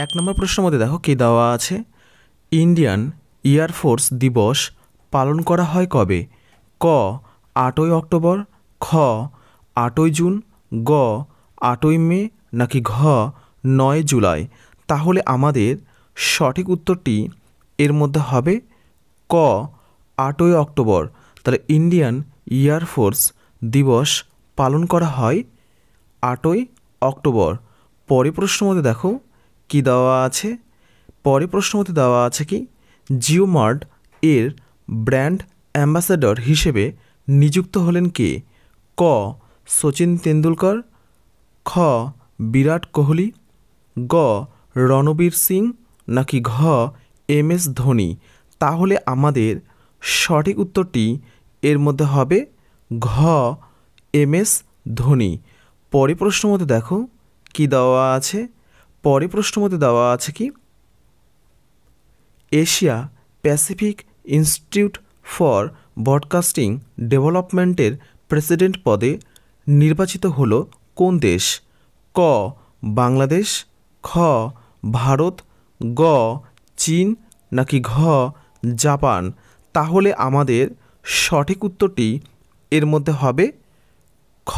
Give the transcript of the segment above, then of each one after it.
এক নম্বর প্রশ্নের মধ্যে দেখো কি দেওয়া আছে, ইন্ডিয়ান এয়ারফোর্স দিবস পালন করা হয় কবে? ক 8ই অক্টোবর, খ 8ই জুন, গ 8ই মে, নাকি ঘ 9 জুলাই। তাহলে আমাদের সঠিক উত্তরটি এর মধ্যে হবে ক 8ই অক্টোবর। তাহলে ইন্ডিয়ান এয়ারফোর্স দিবস পালন করা হয় 8ই অক্টোবর। পরের প্রশ্নের মধ্যে দেখো কি দেওয়া আছে, পরের প্রশ্নের মধ্যে দেওয়া আছে কি, জিও মার্ট এর ব্র্যান্ড অ্যাম্বাসেডর হিসেবে নিযুক্ত হলেন কে? ক সচিন তেন্ডুলকর, খ বিরাট কোহলি, গ রণবীর সিং, নাকি ঘ MS ধোনি। তাহলে আমাদের সঠিক উত্তরটি এর মধ্যে হবে ঘ MS ধোনি। পরের প্রশ্নের মধ্যে দেখো কি দেওয়া আছে, পরের প্রশ্নের মধ্যে দেওয়া আছে কি, Asia Pacific institute for broadcasting ডেভেলপমেন্টের প্রেসিডেন্ট পদে নির্বাচিত হলো কোন দেশ? ক বাংলাদেশ, খ ভারত, গ চীন, নাকি ঘ জাপান। তাহলে আমাদের সঠিক উত্তরটি এর মধ্যে হবে খ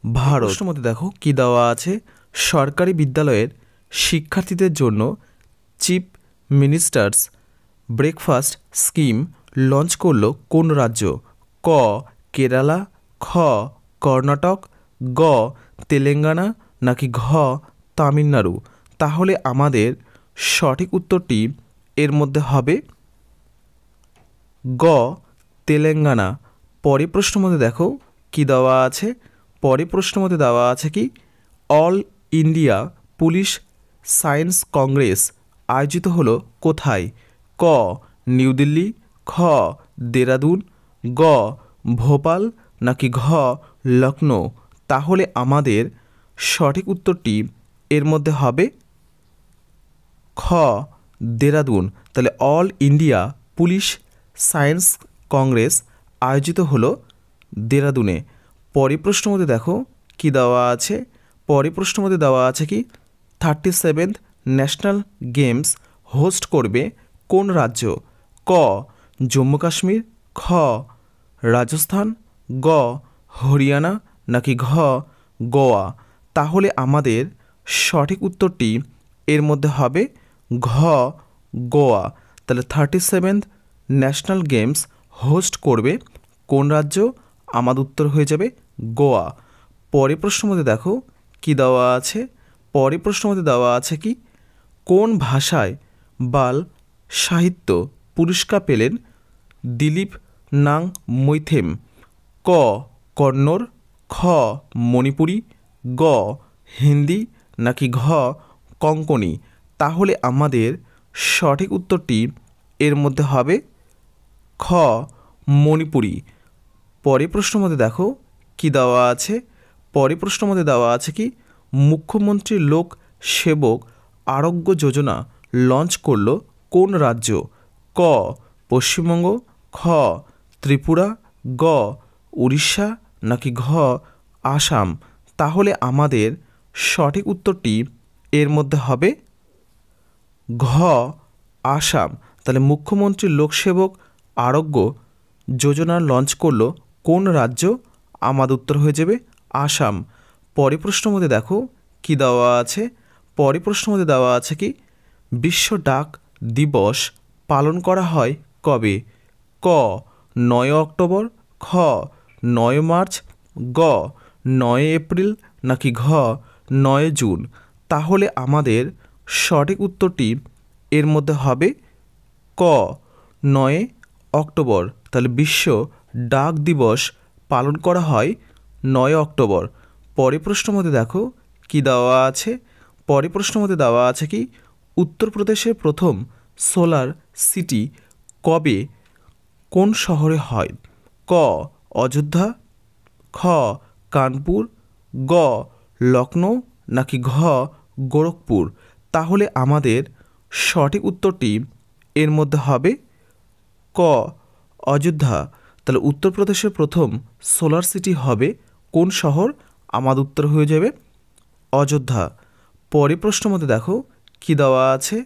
ভারত। প্রশ্নের মধ্যে দেখো কি দেওয়া আছে, সরকারি বিদ্যালয়ের শিক্ষার্থীদের জন্য chief ministers breakfast scheme launch করলো কোন রাজ্য? ক কেরালা, খ কর্ণাটক, গ তেলেঙ্গানা, নাকি ঘ তামিলনাড়ু। তাহলে আমাদের সঠিক উত্তরটি এর মধ্যে হবে গ তেলেঙ্গানা। পরের প্রশ্নের মধ্যে দেখো কি দেওয়া আছে, পরের প্রশ্নের মধ্যে দেওয়া আছে কি, all India police science Congress আয়োজিত হলো কোথায়? ক নিউ দিল্লি, খ দেরাদুন, গ ভোপাল, নাকি ঘ লখনৌ। তাহলে আমাদের সঠিক উত্তরটি এর মধ্যে হবে খ দেরাদুন। তাহলে all India police science Congress আয়োজিত হলো দেরাদুনে। পরের প্রশ্নের মধ্যে দেখো কি দেওয়া আছে, পরের প্রশ্নের মধ্যে দেওয়া আছে কি, 37th ন্যাশনাল গেমস হোস্ট করবে কোন রাজ্য? ক জম্মু কাশ্মীর, খ রাজস্থান, গ হরিয়ানা, নাকি ঘ গোয়া। তাহলে আমাদের সঠিক উত্তরটি এর মধ্যে হবে ঘ গোয়া। তাহলে 37th ন্যাশনাল গেমস হোস্ট করবে কোন রাজ্য? আমাদের উত্তর হয়ে যাবে গোয়া। পরের প্রশ্নের মধ্যে দেখো কি দেওয়া আছে, পরের প্রশ্নের মধ্যে দেওয়া আছে কি, কোন ভাষায় বাল সাহিত্য পুরস্কার পেলেন দিলীপ নাং মৈথেম? ক কন্নড়, খ মণিপুরি, গ হিন্দি, নাকি ঘ কঙ্কনি। তাহলে আমাদের সঠিক উত্তরটি এর মধ্যে হবে খ মণিপুরি। পরের প্রশ্নের মধ্যে দেখো কি দেওয়া আছে, পরের প্রশ্নের মধ্যে দেওয়া আছে কি, মুখ্যমন্ত্রী লোক সেবক আরোগ্য যোজনা লঞ্চ করলো কোন রাজ্য? ক পশ্চিমবঙ্গ, খ ত্রিপুরা, গ উড়িষ্যা, নাকি ঘ আসাম। তাহলে আমাদের সঠিক উত্তরটি এর মধ্যে হবে ঘ আসাম। তাহলে মুখ্যমন্ত্রী লোকসেবক আরোগ্য যোজনা লঞ্চ করলো কোন রাজ্য? আমাদের উত্তর হয়ে যাবে আসাম। পরের প্রশ্নের মধ্যে দেখো কি দেওয়া আছে, পরের প্রশ্নের মধ্যে দেওয়া আছে কি, বিশ্ব ডাক দিবস পালন করা হয় কবে? ক 9 অক্টোবর, খ 9 মার্চ, গ 9 এপ্রিল, নাকি ঘ 9 জুন। তাহলে আমাদের সঠিক উত্তরটি এর মধ্যে হবে ক 9 অক্টোবর। তাহলে বিশ্ব ডাক দিবস পালন করা হয় 9 অক্টোবর। পরের প্রশ্নের মধ্যে দেখো কি দেওয়া আছে, পরের প্রশ্নের মধ্যে দেওয়া আছে কি, উত্তরপ্রদেশের প্রথম সোলার সিটি কবে কোন শহরে হয়? ক অযোধ্যা, খ কানপুর, গ লখনৌ, নাকি ঘ গোরখপুর। তাহলে আমাদের সঠিক উত্তরটি এর মধ্যে হবে ক অযোধ্যা। তাহলে উত্তরপ্রদেশের প্রথম সোলার সিটি হবে কোন শহর? আমাদের উত্তর হয়ে যাবে অযোধ্যা। পরের প্রশ্নের মধ্যে দেখো কি দেওয়া আছে?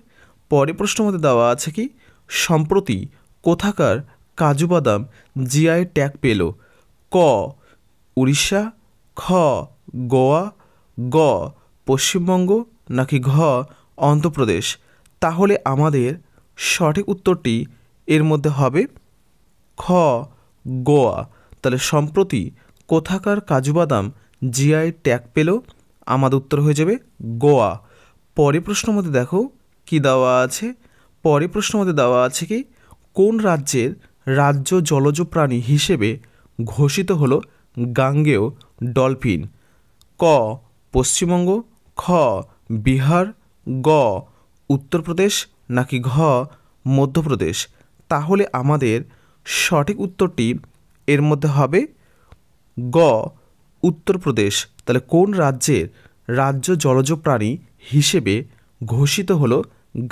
পরের প্রশ্নের মধ্যে দেওয়া আছে কি সম্প্রতি কোথাকার কাজু বাদাম জিআই ট্যাগ পেল? ক উড়িষ্যা, খ গোয়া, গ পশ্চিমবঙ্গ, নাকি ঘ অন্ধ্রপ্রদেশ? তাহলে আমাদের সঠিক উত্তরটি এর মধ্যে হবে খ গোয়া। তাহলে সম্প্রতি কোথাকার কাজু বাদাম জিআই ট্যাগ পেল? আমাদের উত্তর হয়ে যাবে গোয়া। পরের প্রশ্নের মধ্যে দেখো কি দেওয়া আছে? পরের প্রশ্নের মধ্যে দেওয়া আছে কি কোন রাজ্যের রাজ্য জলজ প্রাণী হিসেবে ঘোষিত হলো গাঙ্গেয় ডলফিন? ক পশ্চিমবঙ্গ, খ বিহার, গ উত্তরপ্রদেশ, নাকি ঘ মধ্যপ্রদেশ? তাহলে আমাদের সঠিক উত্তরটি এর মধ্যে হবে গ উত্তরপ্রদেশ। তাহলে কোন রাজ্যের রাজ্য জলজ প্রাণী হিসেবে ঘোষিত হলো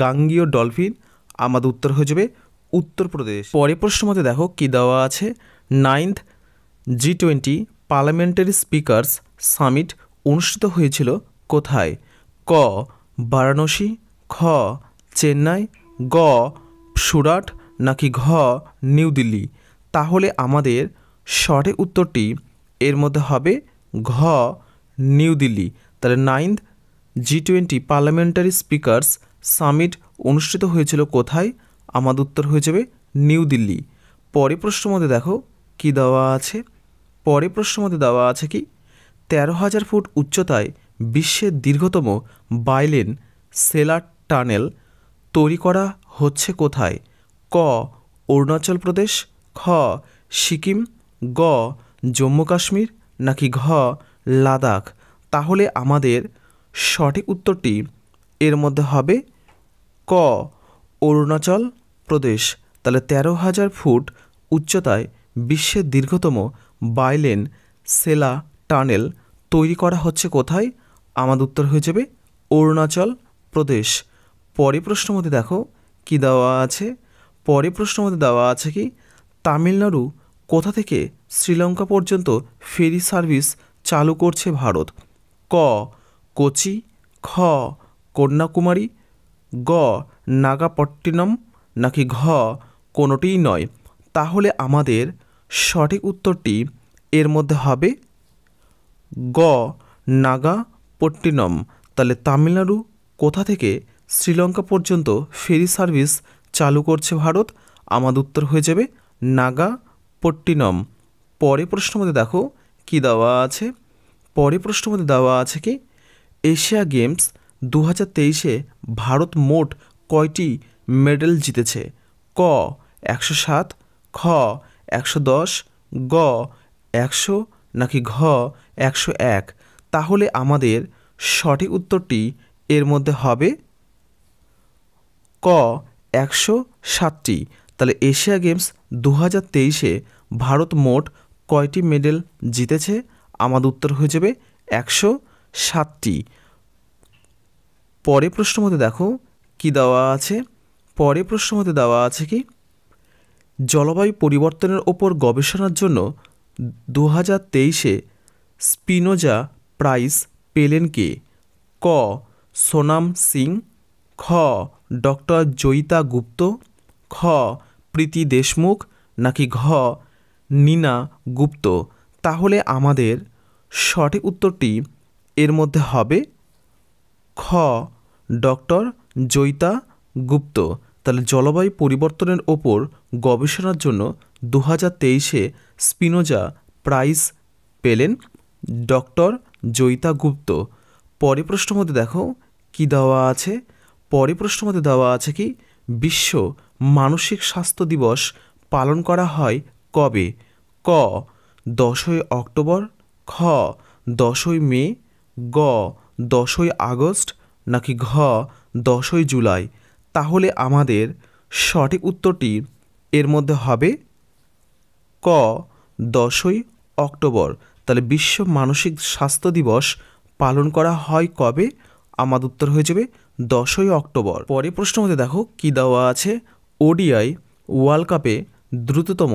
গাঙ্গেয় ডলফিন? আমাদের উত্তর হয়ে যাবে উত্তরপ্রদেশ। পরের প্রশ্নের মধ্যে দেখো কি দেওয়া আছে? 9th G20 parliamentary speakers summit অনুষ্ঠিত হয়েছিল কোথায়? ক বারাণসী, খ চেন্নাই, গ সুরাট, নাকি ঘ নিউ দিল্লি? তাহলে আমাদের সঠিক উত্তরটি এর মধ্যে হবে ঘ নিউ দিল্লি। তাহলে 9th G20 parliamentary speakers summit অনুষ্ঠিত হয়েছিল কোথায়? আমাদের উত্তর হয়ে যাবে নিউ দিল্লি। পরের প্রশ্নের মধ্যে দেখো কি দেওয়া আছে? পরের প্রশ্নের মধ্যে দেওয়া আছে কি 13,000 ফুট উচ্চতায় বিশ্বের দীর্ঘতম বাইলেন সেলার টানেল তৈরি করা হচ্ছে কোথায়? ক অরুণাচল প্রদেশ, খ সিকিম, গ জম্মু কাশ্মীর, নাকি ঘ লাদাখ? তাহলে আমাদের সঠিক উত্তরটি এর মধ্যে হবে ক অরুণাচল প্রদেশ। তাহলে 13,000 ফুট উচ্চতায় বিশ্বের দীর্ঘতম বাইলেন সেলা টানেল তৈরি করা হচ্ছে কোথায়? আমাদের উত্তর হয়ে যাবে অরুণাচল প্রদেশ। পরের প্রশ্নের মধ্যে দেখো কি দেওয়া আছে? পরের প্রশ্নের মধ্যে দেওয়া আছে কি তামিলনাড়ু কোথা থেকে শ্রীলঙ্কা পর্যন্ত ফেরি সার্ভিস চালু করছে ভারত? ক কোচি, খ কন্যাকুমারী, গ নাগাপট্টিনম, নাকি ঘ কোনোটিই নয়? তাহলে আমাদের সঠিক উত্তরটি এর মধ্যে হবে গ নাগাপট্টিনম। তাহলে তামিলনাড়ু কোথা থেকে শ্রীলঙ্কা পর্যন্ত ফেরি সার্ভিস চালু করছে ভারত? আমাদের উত্তর হয়ে যাবে নাগাপট্টিনম। পরের প্রশ্নের মধ্যে দেখো কি দেওয়া আছে? পরের প্রশ্নের মধ্যে দেওয়া আছে কি এশিয়া গেমস 2023-এ ভারত মোট কয়টি মেডেল জিতেছে? ক 107, খ 110, গ 100, নাকি ঘ 101? তাহলে আমাদের সঠিক উত্তরটি এর মধ্যে হবে ক 107টি। তাহলে এশিয়া গেমস 2023-এ ভারত মোট কয়টি মেডেল জিতেছে? আমাদের উত্তর হয়ে যাবে 107টি। পরের প্রশ্নের মধ্যে দেখো কি দেওয়া আছে? পরের প্রশ্নের মধ্যে দেওয়া আছে কি জলবায়ু পরিবর্তনের ওপর গবেষণার জন্য 2023-এ স্পিনোজা প্রাইজ পেলেন কে? ক সোনাম সিং, খ ডক্টর জয়িতা গুপ্ত, খ প্রীতি দেশমুখ, নাকি ঘ নীনা গুপ্ত? তাহলে আমাদের সঠিক উত্তরটি এর মধ্যে হবে খ ডক্টর জয়িতা গুপ্ত। তাহলে জলবায়ু পরিবর্তনের ওপর গবেষণার জন্য 2023-এ স্পিনোজা প্রাইজ পেলেন ডক্টর জয়িতা গুপ্ত। পরের প্রশ্নের মধ্যে দেখো কি দেওয়া আছে? পরের প্রশ্নের মধ্যে দেওয়া আছে কি বিশ্ব মানসিক স্বাস্থ্য দিবস পালন করা হয় কবে? ক 10ই অক্টোবর, খ 10ই মে, গ 10ই আগস্ট, নাকি ঘ 10ই জুলাই? তাহলে আমাদের সঠিক উত্তরটি এর মধ্যে হবে ক 10ই অক্টোবর। তাহলে বিশ্ব মানসিক স্বাস্থ্য দিবস পালন করা হয় কবে? আমাদের উত্তর হয়ে যাবে 10ই অক্টোবর। পরের প্রশ্নের মধ্যে দেখো কি দেওয়া আছে? ওডিআই ওয়ার্ল্ড কাপে দ্রুততম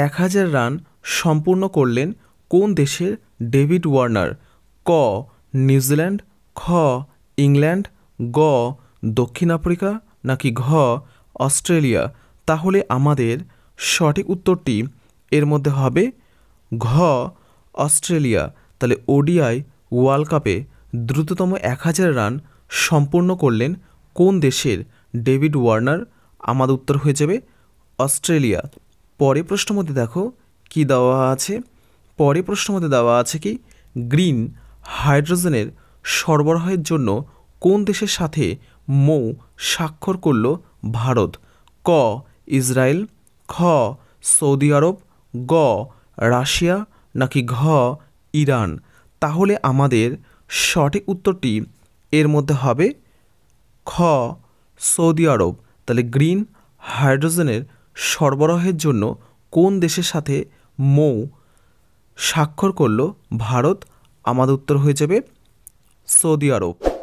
1000 রান সম্পূর্ণ করলেন কোন দেশের ডেভিড ওয়ার্নার? ক নিউজিল্যান্ড, খ ইংল্যান্ড, গ দক্ষিণ আফ্রিকা নাকি ঘ অস্ট্রেলিয়া? তাহলে আমাদের সঠিক উত্তরটি এর মধ্যে হবে ঘ অস্ট্রেলিয়া। তাহলে ওডিআই ওয়ার্ল্ড কাপে দ্রুততম 1000 রান সম্পূর্ণ করলেন কোন দেশের ডেভিড ওয়ার্নার? আমাদের উত্তর হয়ে যাবে অস্ট্রেলিয়া। পরের প্রশ্নের মধ্যে দেখো কি দেওয়া আছে। পরের প্রশ্নের মধ্যে দেওয়া আছে কি গ্রিন হাইড্রোজেনের সরবরাহের জন্য কোন দেশের সাথে মৌ স্বাক্ষর করল ভারত? ক ইসরায়েল, খ সৌদি আরব, গ রাশিয়া নাকি ঘ ইরান? তাহলে আমাদের সঠিক উত্তরটি এর মধ্যে হবে খ সৌদি আরব। তাহলে গ্রিন হাইড্রোজেনের সরবরাহের জন্য কোন দেশের সাথে মৌ স্বাক্ষর করল ভারত? আমাদের উত্তর হয়ে যাবে সৌদি আরব।